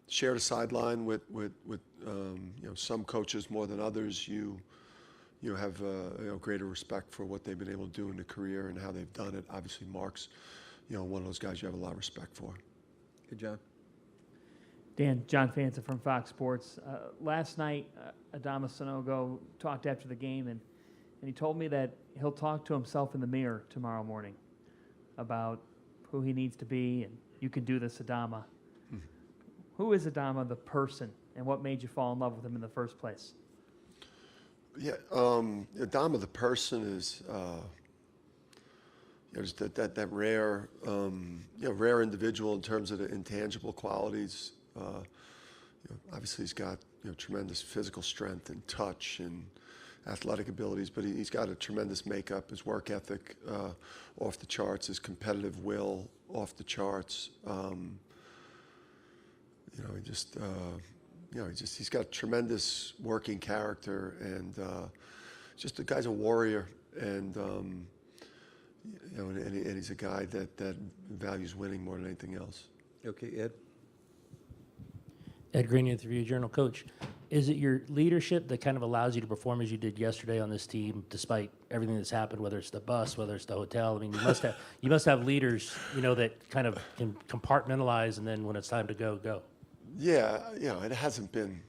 share the sideline with some coaches more than others. You have greater respect for what they've been able to do in their career and how they've done it. Obviously, Mark's one of those guys you have a lot of respect for. Hey, John. Dan, John Fanta from Fox Sports. Last night, Adama Sanogo talked after the game, and he told me that he'll talk to himself in the mirror tomorrow morning about who he needs to be, and you can do this, Adama. Mm-hmm. Who is Adama the person, and what made you fall in love with him in the first place? Yeah, Adama the person is just that rare, rare individual in terms of the intangible qualities. Obviously, he's got tremendous physical strength and touch and athletic abilities, but he's got a tremendous makeup. His work ethic off the charts. His competitive will off the charts. He's got tremendous working character, and just the guy's a warrior, and and he's a guy that values winning more than anything else. Okay, Ed. Ed Graney with the Review Journal. Coach, is it your leadership that kind of allows you to perform as you did yesterday on this team, despite everything that's happened, whether it's the bus, whether it's the hotel? I mean, you must have leaders, that kind of can compartmentalize, and then when it's time to go, go. Yeah, it really hasn't been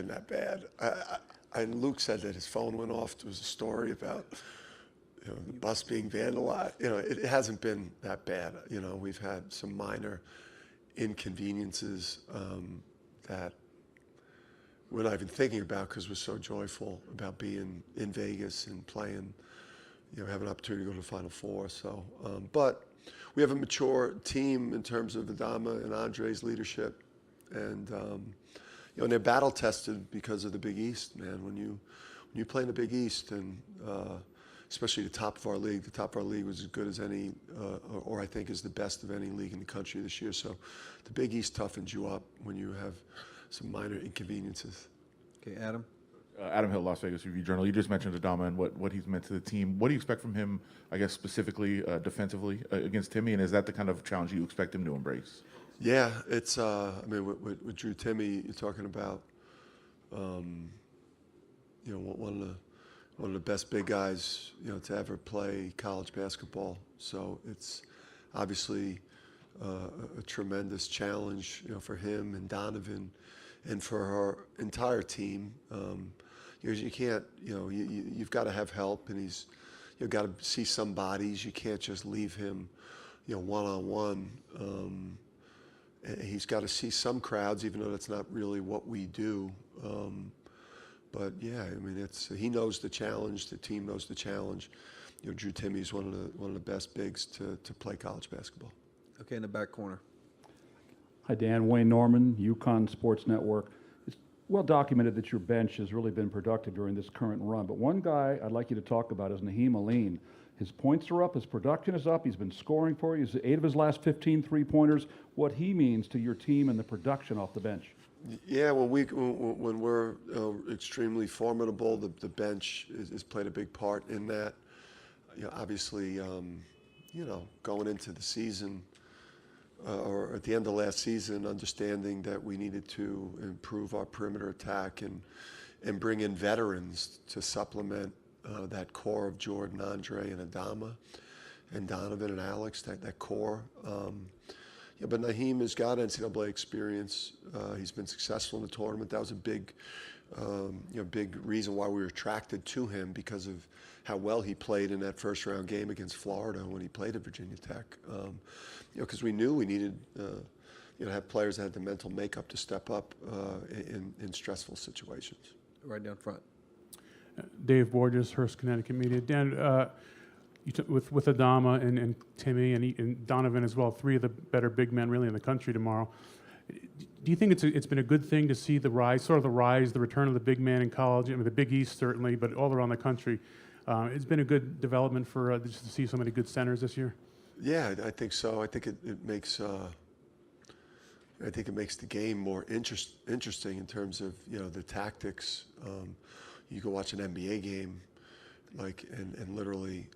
that bad. And Luke said that his phone went off. There was a story about the bus being vandalized. It hasn't been that bad. We've had some minor inconveniences that we're not even thinking about because we're so joyful about being in Vegas and playing, having an opportunity to go to the Final Four. So, but we have a mature team in terms of Adama and Andre's leadership, and and they're battle tested because of the Big East, man. When you play in the Big East, and especially the top of our league was as good as any, or I think is the best of any league in the country this year. So the Big East toughens you up when you have some minor inconveniences. Okay, Adam. Adam Hill, Las Vegas Review-Journal. You just mentioned Adama and what he's meant to the team. What do you expect from him, I guess, specifically defensively against Timmy? And is that the kind of challenge you expect him to embrace? Yeah, it's, I mean, with Drew Timmy, you're talking about, you know, one of the best big guys, you know, to ever play college basketball. So it's obviously a tremendous challenge, you know, for him and Donovan and for our entire team. You can't, you know, you've got to have help, and you've got to see some bodies. You can't just leave him, you know, one-on-one. He's got to see some crowds, even though that's not really what we do. But yeah, I mean, he knows the challenge. The team knows the challenge. You know, Drew Timmy is one of the best bigs to play college basketball. Okay, in the back corner. Hi, Dan. Wayne Norman, UConn Sports Network. It's well documented that your bench has really been productive during this current run. But one guy I'd like you to talk about is Naheem Aline. His points are up, his production is up, he's been scoring for you. He's 8 of his last 15 three-pointers. What he means to your team and the production off the bench. Yeah, when we're extremely formidable, the bench has played a big part in that. You know, obviously, you know, going into the season or at the end of last season, understanding that we needed to improve our perimeter attack and bring in veterans to supplement that core of Jordan, Andre, and Adama, and Donovan and Alex, that core. Yeah, but Naheem has got NCAA experience. He's been successful in the tournament. That was a big, you know, big reason why we were attracted to him, because of how well he played in that first-round game against Florida when he played at Virginia Tech. You know, because we knew we needed, you know, have players that had the mental makeup to step up in stressful situations. Right down front. Dave Borges, Hearst, Connecticut Media. Dan, with Adama and Timmy and Donovan as well, 3 of the better big men really in the country tomorrow. Do you think it's been a good thing to see the rise, the return of the big man in college? I mean, the Big East certainly, but all around the country. It's been a good development for just to see so many good centers this year. Yeah, I think so. I think it makes the game more interesting in terms of, you know, the tactics. You can watch an NBA game, and literally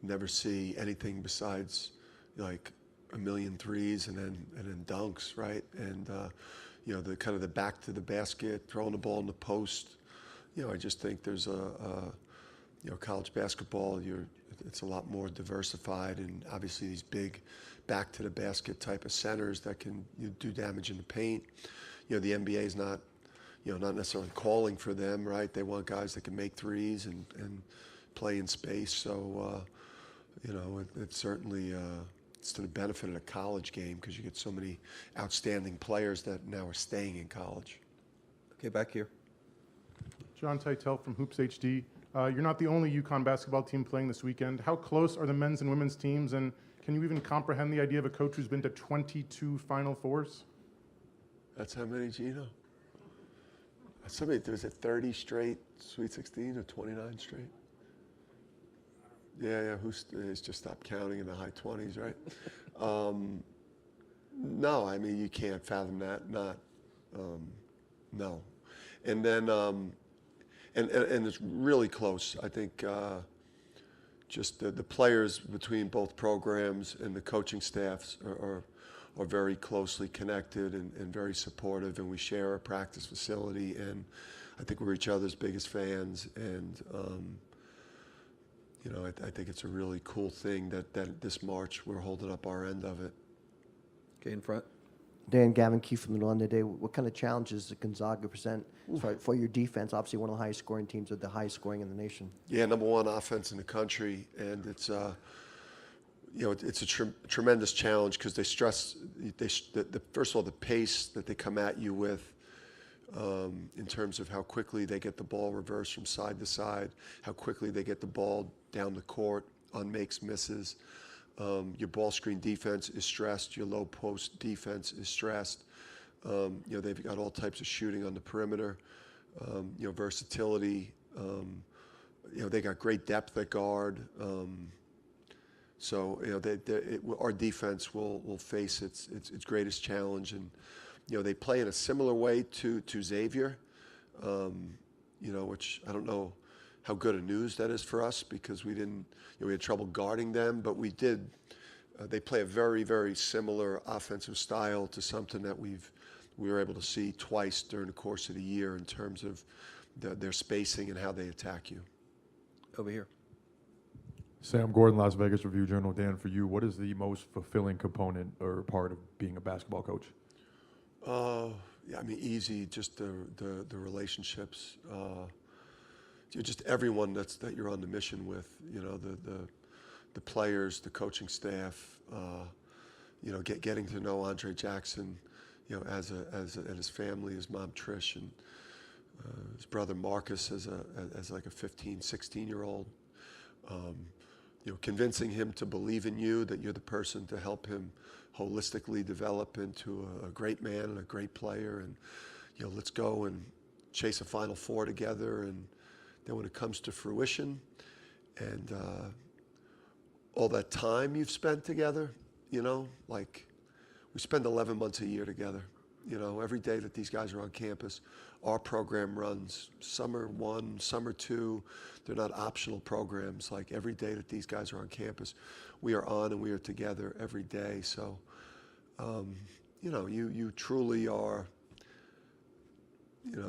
never see anything besides like a million threes and then dunks, right? And you know, the kind of the back to the basket, throwing the ball in the post. You know, I just think there's you know, college basketball, it's a lot more diversified, and obviously these big back to the basket type of centers that can do damage in the paint. You know, the NBA is not, you know, not necessarily calling for them, right? They want guys that can make threes and play in space. So, you know, it's certainly it's to the benefit of the college game, because you get so many outstanding players that now are staying in college. Okay, back here. John Titel from Hoops HD. You're not the only UConn basketball team playing this weekend. How close are the men's and women's teams, and can you even comprehend the idea of a coach who's been to 22 Final Fours? That's how many, Gino? Somebody, was it 30 straight Sweet 16 or 29 straight? Yeah, who's just stopped counting in the high 20s, right? No, I mean, you can't fathom that. No. And then, and it's really close. I think just the players between both programs and the coaching staffs are very closely connected and very supportive, and we share a practice facility, and I think we're each other's biggest fans, and you know, I think it's a really cool thing that this March we're holding up our end of it. Okay, in front. Dan, Gavin Keefe from the London Day. What kind of challenges does Gonzaga present for your defense? Obviously, one of the highest scoring teams, with the highest scoring in the nation. Yeah, #1 offense in the country, and it's you know, it's a tremendous challenge, because they stress first of all, the pace that they come at you with, in terms of how quickly they get the ball reversed from side to side, how quickly they get the ball down the court on makes, misses. Your ball screen defense is stressed. Your low post defense is stressed. You know, they've got all types of shooting on the perimeter. You know, versatility. You know, they got great depth at guard. So, you know, our defense will face its greatest challenge, and they play in a similar way to Xavier, which I don't know how good a news that is for us because we didn't, we had trouble guarding them, but we did. They play a very, very similar offensive style to something that we were able to see twice during the course of the year in terms of their spacing and how they attack you. Over here. Sam Gordon, Las Vegas Review-Journal. Dan, for you, what is the most fulfilling component or part of being a basketball coach? Yeah, I mean, easy, just the relationships. Just everyone that you're on the mission with, the players, the coaching staff, getting to know Andre Jackson, and his family, his mom Trish, and his brother Marcus as like a 15, 16-year-old. Convincing him to believe in you, that you're the person to help him holistically develop into a great man and a great player, and let's go and chase a Final Four together. And then when it comes to fruition, and all that time you've spent together, like we spend 11 months a year together. Every day that these guys are on campus, our program runs summer 1, summer 2. They're not optional programs. Like every day that these guys are on campus, we are on and we are together every day. So, you truly are,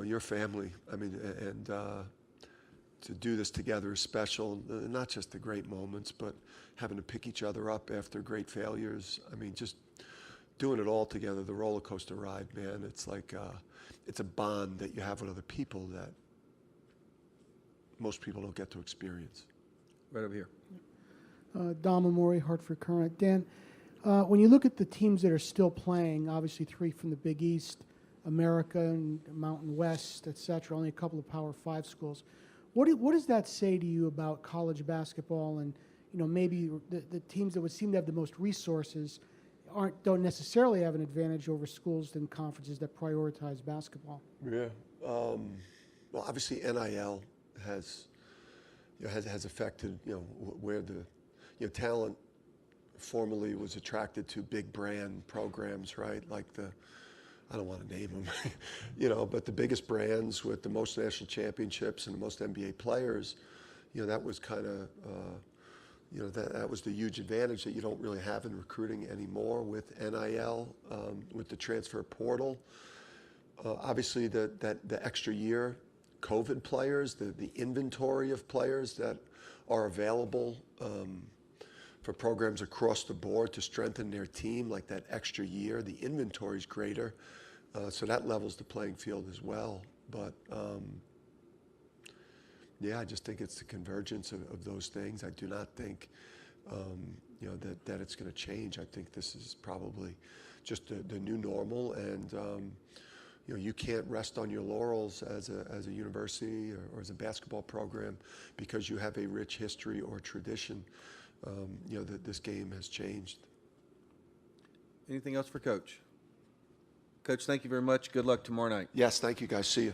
your family. I mean, and to do this together is special. Not just the great moments, but having to pick each other up after great failures. I mean, just doing it all together, the roller coaster ride, man. It's like, it's a bond that you have with other people that most people don't get to experience. Right over here. Dom Amori, Hartford Courant. Dan, when you look at the teams that are still playing, obviously 3 from the Big East, America and Mountain West, et cetera, only a couple of Power 5 schools. What does that say to you about college basketball and, maybe the teams that would seem to have the most resources don't necessarily have an advantage over schools and conferences that prioritize basketball? Yeah. Well, obviously NIL has affected where the talent formerly was attracted to big brand programs, right? Like I don't want to name them, but the biggest brands with the most national championships and the most NBA players, that was kind of that was the huge advantage that you don't really have in recruiting anymore with NIL, with the transfer portal. Obviously, the extra year COVID players, the inventory of players that are available for programs across the board to strengthen their team, like that extra year, the inventory is greater. So that levels the playing field as well. But yeah, I just think it's the convergence of those things. I do not think that it's going to change. I think this is probably just the new normal, and you can't rest on your laurels as a university or as a basketball program because you have a rich history or tradition. That this game has changed. Anything else for Coach? Coach, thank you very much. Good luck tomorrow night. Yes, thank you guys. See you.